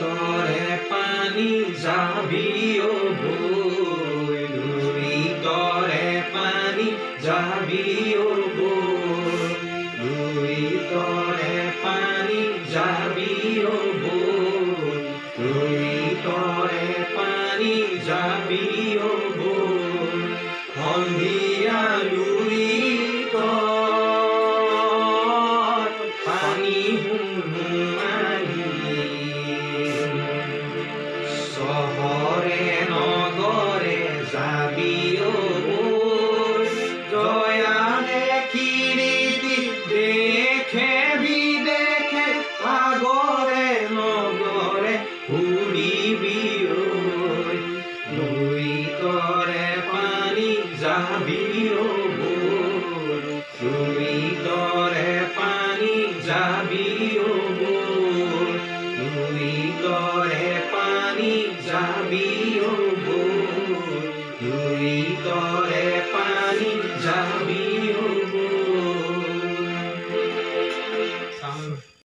তরে পানি যাবি ও বই, লুই তরে পানি যাবি ও বই, লুই তরে পানি যাবি ও বই, লুই তরে পানি যাবি ও বই, সন্ধিয়া লুই তর পানি শহরে নগরে যাবি ও বই, জয়া দেখিলি দেখে বিদেখে আগরে নগরে ঘুরিবি ও, লুই তরে পানি যাবি ও বই, লুই তরে পানি যাবি ও বই, লুই তরে পানি যাবি ও বই, লুই তরে